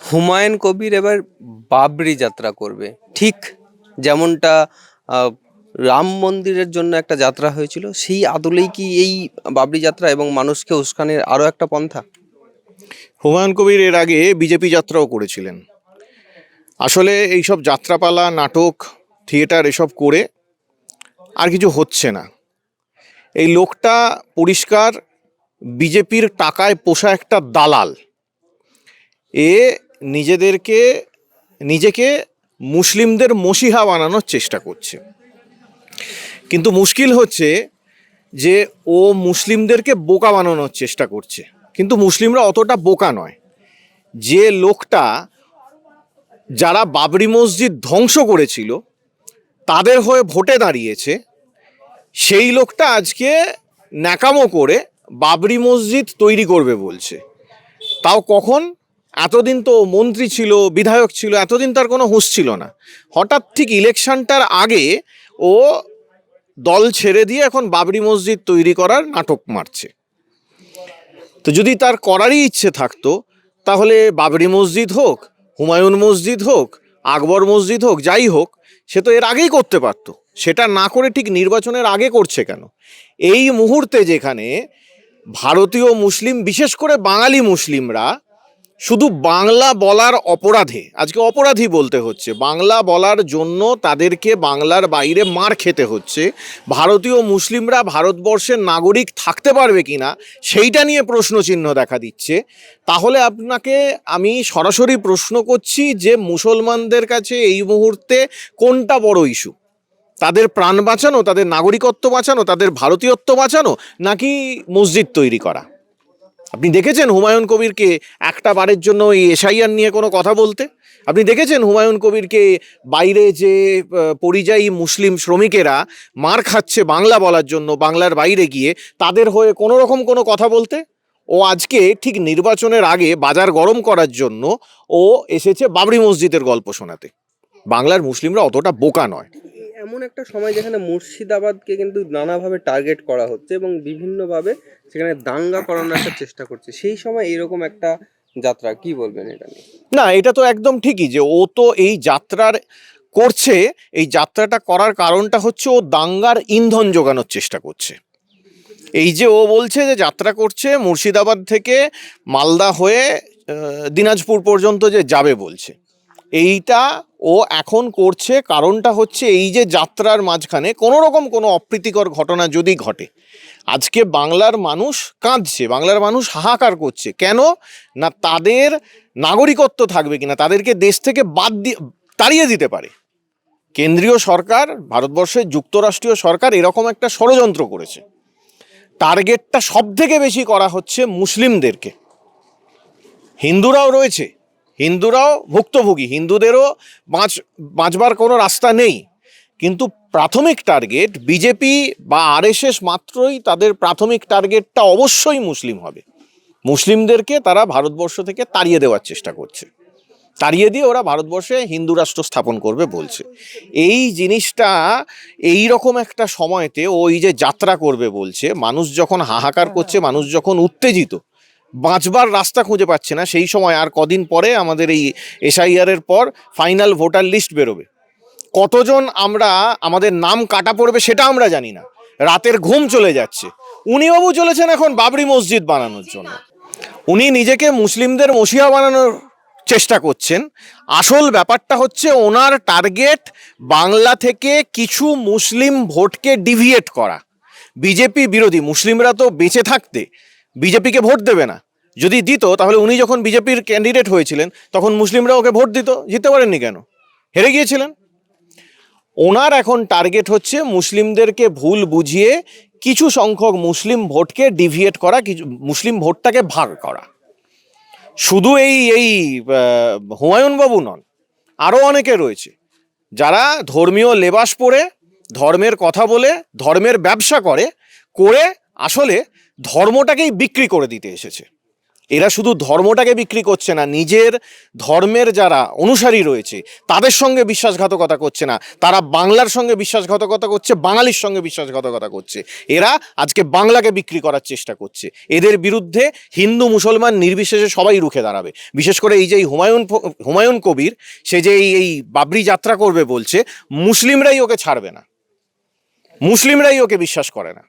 হুমায়ুন কবির এবার বাবরি যাত্রা করবে, ঠিক যেমনটা আহ, রাম মন্দিরের জন্য একটা যাত্রা হয়েছিল, সেই আদলেই কি এই বাবরি যাত্রা এবং মানুষকে উস্কানির আরো একটা পন্থা? হুমায়ুন কবির এর আগে বিজেপি যাত্রাও করেছিলেন। আসলে এইসব যাত্রাপালা, নাটক, থিয়েটার এসব করে আর কিছু হচ্ছে না। এই লোকটা পরিষ্কার বিজেপির টাকায় পোষা একটা দালাল। এ নিজেদেরকে নিজেকে মুসলিমদের মসিহা বানানোর চেষ্টা করছে। কিন্তু মুশকিল হচ্ছে যে ও মুসলিমদেরকে বোকা বানানোর চেষ্টা করছে, কিন্তু মুসলিমরা অতটা বোকা নয়। যে লোকটা যারা বাবরি মসজিদ ধ্বংস করেছিল তাদের হয়ে ভোটে দাঁড়িয়েছে, সেই লোকটা আজকে ন্যাকামো করে বাবরি মসজিদ তৈরি করবে বলছে। তাও কখন? এতদিন তো মন্ত্রী ছিল, বিধায়ক ছিল, এতদিন তার কোনো হুঁশ ছিল না। হঠাৎ ঠিক ইলেকশনটার আগে ও দল ছেড়ে দিয়ে এখন বাবরি মসজিদ তৈরি করার নাটক মারছে। তো যদি তার করারই ইচ্ছে থাকতো, তাহলে বাবরি মসজিদ হোক, হুমায়ুন মসজিদ হোক, আকবর মসজিদ হোক, যাই হোক, সে তো এর আগেই করতে পারতো। সেটা না করে ঠিক নির্বাচনের আগে করছে কেন? এই মুহূর্তে যেখানে ভারতীয় মুসলিম, বিশেষ করে বাঙালি মুসলিমরা শুধু বাংলা বলার অপরাধে, আজকে অপরাধী বলতে হচ্ছে, বাংলা বলার জন্য তাদেরকে বাংলার বাইরে মার খেতে হচ্ছে। ভারতীয় মুসলিমরা ভারতবর্ষের নাগরিক থাকতে পারবে কিনা সেইটা নিয়ে প্রশ্নচিহ্ন দেখা দিচ্ছে। তাহলে আপনাকে আমি সরাসরি প্রশ্ন করছি যে মুসলমানদের কাছে এই মুহূর্তে কোনটা বড় ইস্যু? তাদের প্রাণ বাঁচানো, তাদের নাগরিকত্ব বাঁচানো, তাদের ভারতীয়ত্ব বাঁচানো, নাকি মসজিদ তৈরি করা? আপনি দেখেছেন হুমায়ুন কবিরকে একটা বারের জন্য এই এসআইআর নিয়ে কোনো কথা বলতে? আপনি দেখেছেন হুমায়ুন কবিরকে বাইরে যে পরিযায়ী মুসলিম শ্রমিকেরা মার খাচ্ছে বাংলা বলার জন্য, বাংলার বাইরে গিয়ে তাদের হয়ে কোনো রকম কোনো কথা বলতে? ও আজকে ঠিক নির্বাচনের আগে বাজার গরম করার জন্য ও এসেছে বাবরি মসজিদের গল্প শোনাতে। বাংলার মুসলিমরা অতটা বোকা নয়। এমন একটা সময় যেখানে মুর্শিদাবাদকে কিন্তু নানাভাবে টার্গেট করা হচ্ছে এবং বিভিন্নভাবে সেখানে দাঙ্গা করানোর একটা চেষ্টা করছে, সেই সময় এরকম একটা যাত্রা, কি বলবেন এটা নিয়ে? না, এটা তো একদম ঠিকই যে ও তো এই যাত্রার করছে। এই যাত্রাটা করার কারণটা হচ্ছে ও দাঙ্গার ইন্ধন জোগানোর চেষ্টা করছে। এই যে ও বলছে যে যাত্রা করছে মুর্শিদাবাদ থেকে মালদা হয়ে দিনাজপুর পর্যন্ত যে যাবে বলছে, এইটা ও এখন করছে কারণটা হচ্ছে এই যে যাত্রার মাঝখানে কোনো রকম কোনো অপ্রীতিকর ঘটনা যদি ঘটে, আজকে বাংলার মানুষ কাঁদছে, বাংলার মানুষ হাহাকার করছে। কেন না? তাদের নাগরিকত্ব থাকবে কিনা, তাদেরকে দেশ থেকে তাড়িয়ে দিতে পারে। কেন্দ্রীয় সরকার, ভারতবর্ষের যুক্তরাষ্ট্রীয় সরকার এরকম একটা ষড়যন্ত্র করেছে। টার্গেটটা সব থেকে বেশি করা হচ্ছে মুসলিমদেরকে। হিন্দুরাও রয়েছে, হিন্দুরাও ভুক্তভোগী, হিন্দুদেরও বাঁচবার কোনো রাস্তা নেই। কিন্তু প্রাথমিক টার্গেট বিজেপি বা আরএসএস মাত্রই তাদের প্রাথমিক টার্গেটটা অবশ্যই মুসলিম হবে। মুসলিমদেরকে তারা ভারতবর্ষ থেকে তাড়িয়ে দেওয়ার চেষ্টা করছে, তাড়িয়ে দিয়ে ওরা ভারতবর্ষে হিন্দু রাষ্ট্র স্থাপন করবে বলছে। এই জিনিসটা এই রকম একটা সময়তে ওই যে যাত্রা করবে বলছে, মানুষ যখন হাহাকার করছে, মানুষ যখন উত্তেজিত, বাঁচবার রাস্তা খুঁজে পাচ্ছে না, সেই সময় আর কদিন পরে আমাদের এই এসআইআর এর পর ফাইনাল ভোটার লিস্ট বেরোবে। কতজন আমরা আমাদের নাম কাটা পড়বে সেটা আমরা জানি না, রাতের ঘুম চলে যাচ্ছে। উনি বাবু চলেছেন এখন বাবরি মসজিদ বানানোর জন্য। উনি নিজেকে মুসলিমদের মসিহা বানানোর চেষ্টা করছেন। আসল ব্যাপারটা হচ্ছে ওনার টার্গেট বাংলা থেকে কিছু মুসলিম ভোটকে ডিভিয়েট করা। বিজেপি বিরোধী মুসলিমরা তো বেঁচে থাকতে বিজেপিকে ভোট দেবে না। যদি দিত তাহলে উনি যখন বিজেপির ক্যান্ডিডেট হয়েছিলেন তখন মুসলিমরা ওকে ভোট দিত। জিততে পারেননি কেন? হেরে গিয়েছিলেন। ওনার এখন টার্গেট হচ্ছে মুসলিমদেরকে ভুল বুঝিয়ে কিছু সংখ্যক মুসলিম ভোটকে ডিভিয়েট করা, কিছু মুসলিম ভোটটাকে ভাগ করা। শুধু এই এই হুমায়ুন বাবু নন, আরও অনেকে রয়েছে যারা ধর্মীয় লেবাস পরে, ধর্মের কথা বলে, ধর্মের ব্যবসা করে আসলে ধর্মটাকেই বিক্রি করে দিতে এসেছে। এরা শুধু ধর্মটাকে বিক্রি করছে না, নিজের ধর্মের যারা অনুসারী রয়েছে তাদের সঙ্গে বিশ্বাসঘাতকতা করছে না, তারা বাংলার সঙ্গে বিশ্বাসঘাতকতা করছে, বাঙালির সঙ্গে বিশ্বাসঘাতকতা করছে। এরা আজকে বাংলাকে বিক্রি করার চেষ্টা করছে। এদের বিরুদ্ধে হিন্দু মুসলমান নির্বিশেষে সবাই রুখে দাঁড়াবে। বিশেষ করে এই যে হুমায়ুন কবির, সে যে এই বাবরি যাত্রা করবে বলছে, মুসলিমরাই ওকে ছাড়বে না, মুসলিমরাই ওকে বিশ্বাস করে না।